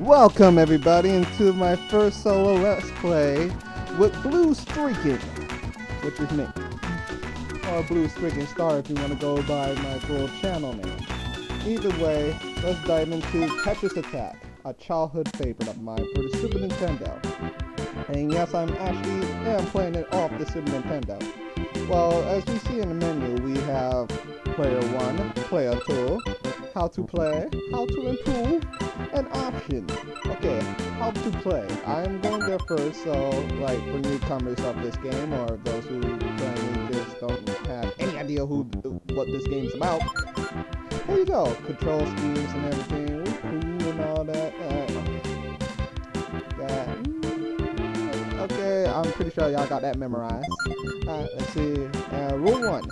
Welcome everybody into my first solo Let's Play with BlueStreakin, which is me. Or BlueStreakinStar if you want to go by my full channel name. Either way, let's dive into Tetris Attack, a childhood favorite of mine for the Super Nintendo. And yes, I'm playing it off the Super Nintendo. Well, as you see in the menu, we have Player 1, Player 2, How to Play, How to Improve, and Options. Okay, how to play. I am going there first, so like for newcomers of this game, or those who currently just don't have any idea what this game's about, here you go. Control schemes and everything, and all that. Okay, I'm pretty sure y'all got that memorized. Let's see. Rule 1.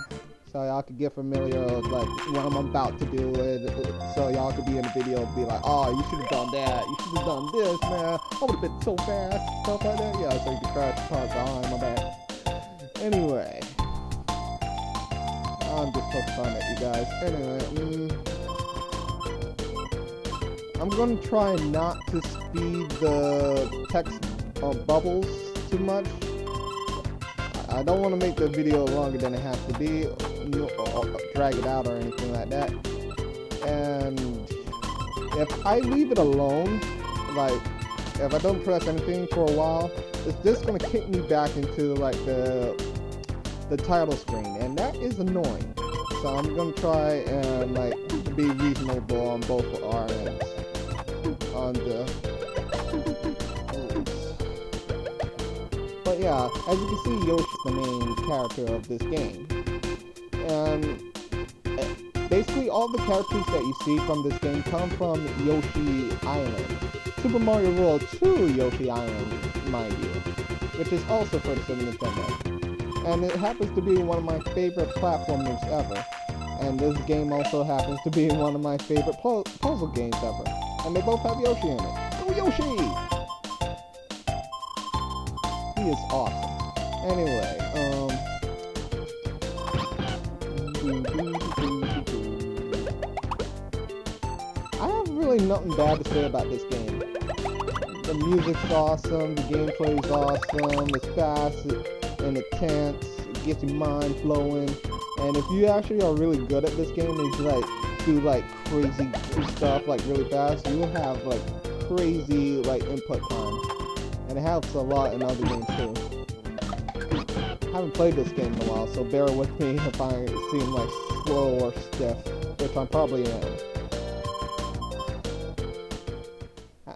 So y'all could get familiar with like what I'm about to do, so y'all could be in the video and be like, oh, you should have done that, you should have done this, man, I would have been so fast, stuff like that. Yeah, so you can crash the parts on my back. Anyway, I'm just focused on that, you guys. Anyway, I'm gonna try not to speed the text bubbles too much. I don't want to make the video longer than it has to be, or drag it out or anything like that. And if I leave it alone, like if I don't press anything for a while, it's just going to kick me back into like the title screen, and that is annoying. So I'm going to try and like be reasonable on both our ends on the But yeah, as you can see, Yoshi's the main character of this game. And basically all the characters that you see from this game come from Yoshi Island. Super Mario World 2 Yoshi Island, mind you, which is also for the Super Nintendo. And it happens to be one of my favorite platformers ever. And this game also happens to be one of my favorite puzzle games ever. And they both have Yoshi in it. Go Yoshi! He is awesome. Anyway, I have really nothing bad to say about this game. The music's awesome, the gameplay's awesome, it's fast and intense, it gets your mind flowing, and if you actually are really good at this game and you like do like crazy stuff like really fast, you have like crazy like input time. And it helps a lot in other games too. I haven't played this game in a while, so bear with me if I seem like slow or stiff, which I probably am. Okay.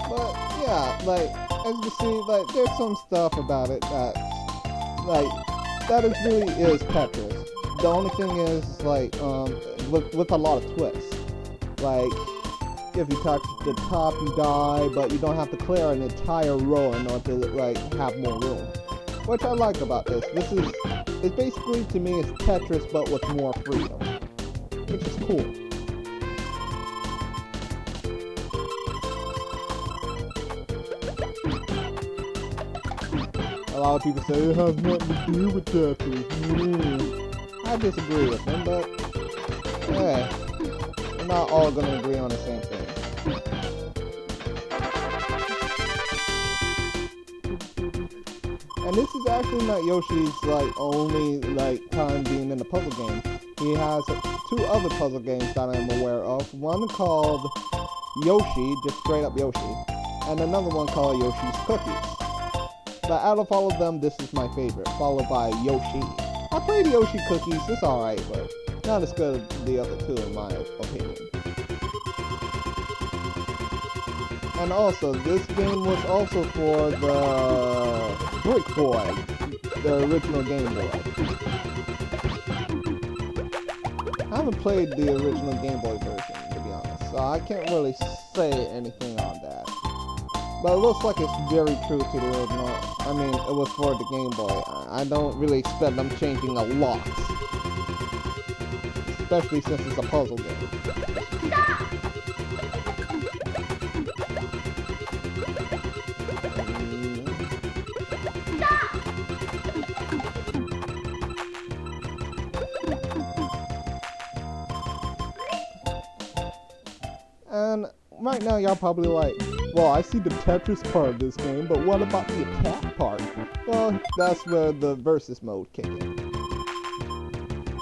But yeah, like as you see, like there's some stuff about it that that really is Tetris. The only thing is like with a lot of twists. Like if you touch the top you die, but you don't have to clear an entire row in order to like have more room. Which I like about this. It's basically to me it's Tetris but with more freedom. Which is cool. A lot of people say it has nothing to do with Tetris. I disagree with them, but hey, we're not all gonna agree on the same thing. And this is actually not Yoshi's like only like time being in a puzzle game. He has 2 other puzzle games that I'm aware of. One called Yoshi, just straight up Yoshi, and another one called Yoshi's Cookies. But out of all of them, this is my favorite, followed by Yoshi. I played Yoshi Cookies, it's alright, but not as good as the other 2 in my opinion. And also, this game was also for the Brick Boy, the original Game Boy. I haven't played the original Game Boy version, to be honest, so I can't really say anything on that. But it looks like it's very true to the original. I mean, it was for the Game Boy. I don't really expect them changing a lot. Especially since it's a puzzle game. And right now y'all probably like, well, I see the Tetris part of this game, but what about the attack part? Well, that's where the versus mode kicks in.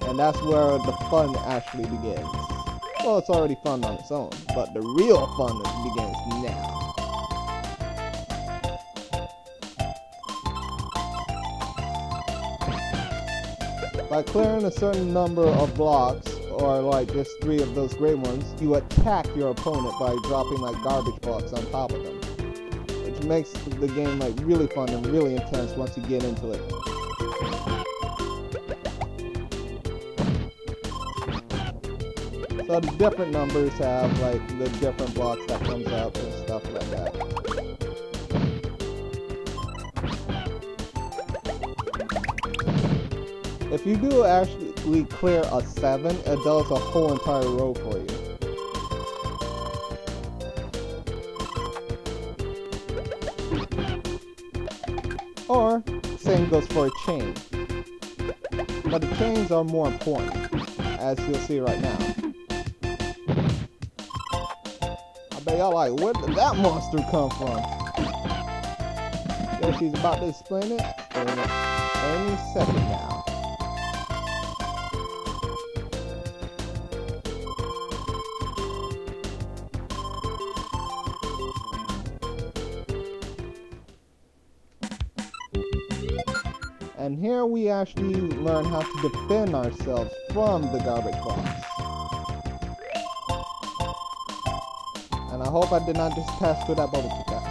And that's where the fun actually begins. Well, it's already fun on its own, but the real fun begins now. By clearing a certain number of blocks, or like just 3 of those gray ones, you attack your opponent by dropping like garbage blocks on top of them. Which makes the game like really fun and really intense once you get into it. So the different numbers have like the different blocks that comes up and stuff like that. If you do actually clear a 7, it does a whole entire row for you. Or, same goes for a chain. But the chains are more important, as you'll see right now. I bet y'all like, where did that monster come from? Yeah, she's about to explain it in any second now. And here we actually learn how to defend ourselves from the garbage box. And I hope I did not just pass through that bubble too fast.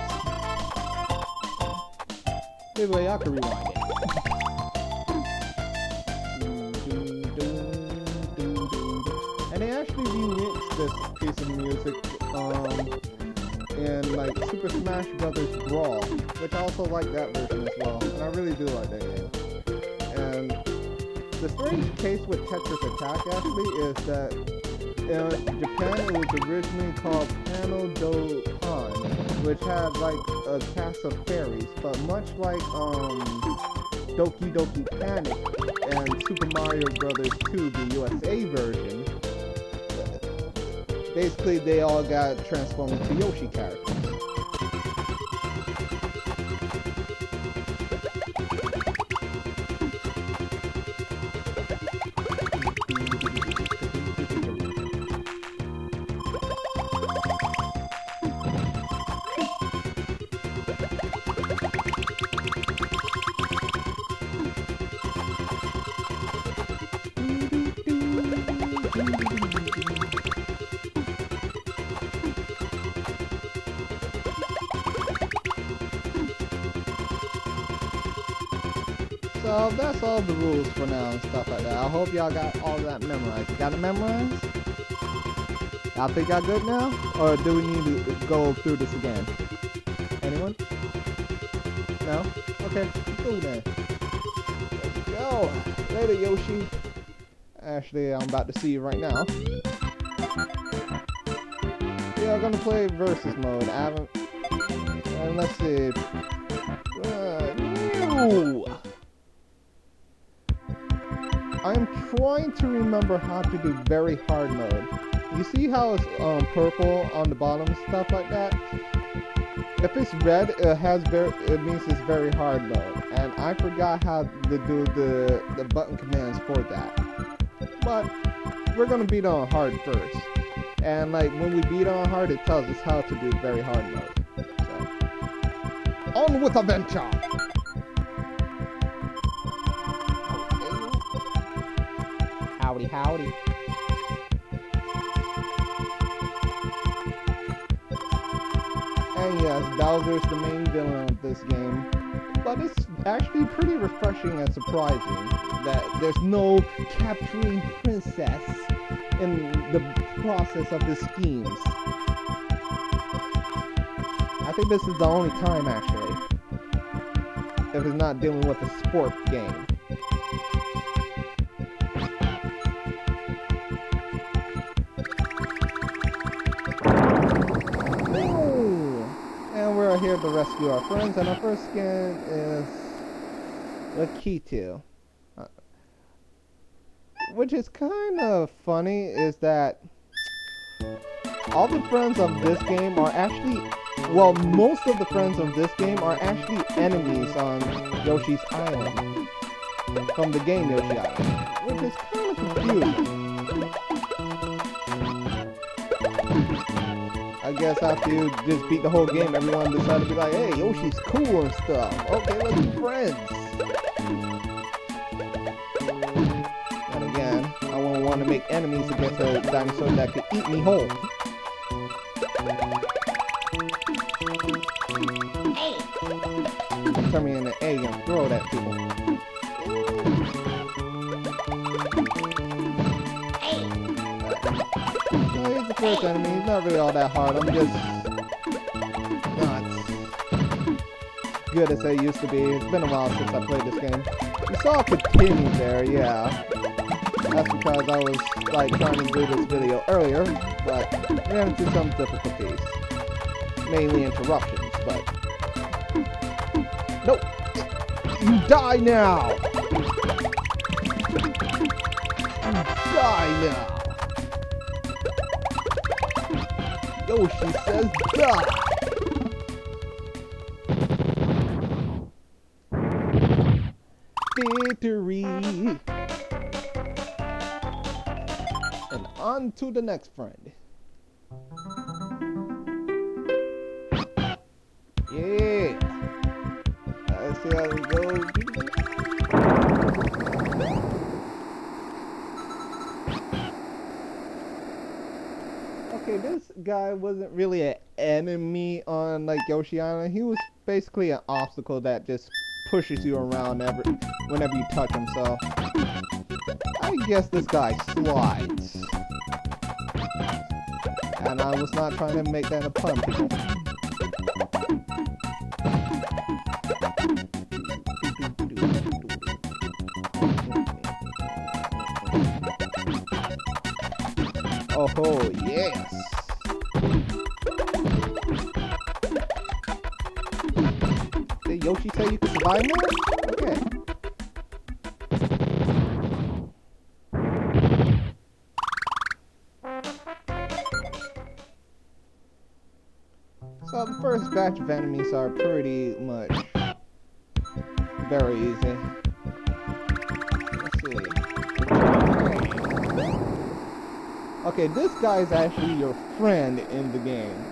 Either way, I can rewind it. And they actually remixed this piece of music in like Super Smash Bros. Brawl, which I also like that version as well. And I really do like that game. And the strange case with Tetris Attack actually is that in Japan it was originally called Pano-do-pan, which had like a cast of fairies, but much like Doki Doki Panic and Super Mario Bros. 2, the USA version, basically they all got transformed into Yoshi characters. So that's all the rules for now and stuff like that. I hope y'all got all that memorized. Got it memorized? Y'all think y'all good now? Or do we need to go through this again? Anyone? No? Okay, cool then. Let's go. Later, Yoshi. Actually, I'm about to see you right now. Yeah, I'm gonna play versus mode. I haven't... And let's see... no! I'm trying to remember how to do very hard mode. You see how it's purple on the bottom, stuff like that? If it's red, it means it's very hard mode. And I forgot how to do the button commands for that. But we're gonna beat on hard first. And like when we beat on hard, it tells us how to do very hard mode. So, on with adventure! Howdy, howdy. And yes, Bowser's the main villain of this game. But it's actually pretty refreshing and surprising that there's no capturing princess in the process of the schemes. I think this is the only time, actually, if it's not dealing with a sport game. Ooh. And we're here to rescue our friends, and our first skin is a Kitu. Which is kind of funny is that all the friends of this game are actually, well, most of the friends of this game are actually enemies on Yoshi's Island. From the game Yoshi Island. Which is kind of confusing. I guess after you just beat the whole game, everyone decided to be like, hey, Yoshi's cool and stuff. Okay, let's be friends. And again, I won't want to make enemies against a dinosaur that could eat me whole. Turn me into an egg and throw it at people. Well, he's the first enemy. He's not really all that hard. I'm just not good as I used to be. It's been a while since I played this game. You saw a continue there, yeah. That's because I was like trying to do this video earlier, but we ran into some difficulties. Mainly interruptions, but nope! You die now! You die now! Yoshi says die! Victory! And on to the next friend. Yeah! Let's see how it goes. Okay, this guy wasn't really an enemy on like Yoshi Island. He was basically an obstacle that just pushes you around whenever you touch him, so I guess this guy slides. And I was not trying to make that a pun. Oh, yes! Did Yoshi say you could survive more? Okay. So the first batch of enemies are pretty much very easy. Let's see. Okay, this guy is actually your friend in the game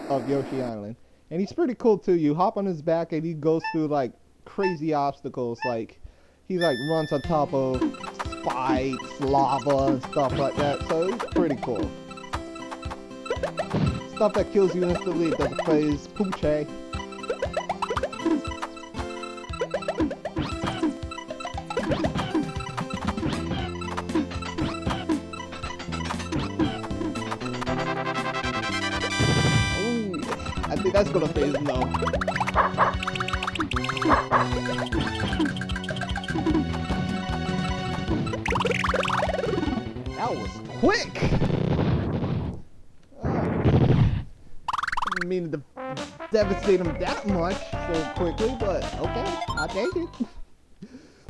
of Yoshi Island. And he's pretty cool too. You hop on his back and he goes through like crazy obstacles. Like, he like runs on top of spikes, lava, and stuff like that. So he's pretty cool. Stuff that kills you instantly doesn't phase Poochie. I think that's gonna phase no. That was quick! Didn't mean to devastate him that much so quickly, but okay, I'll take it.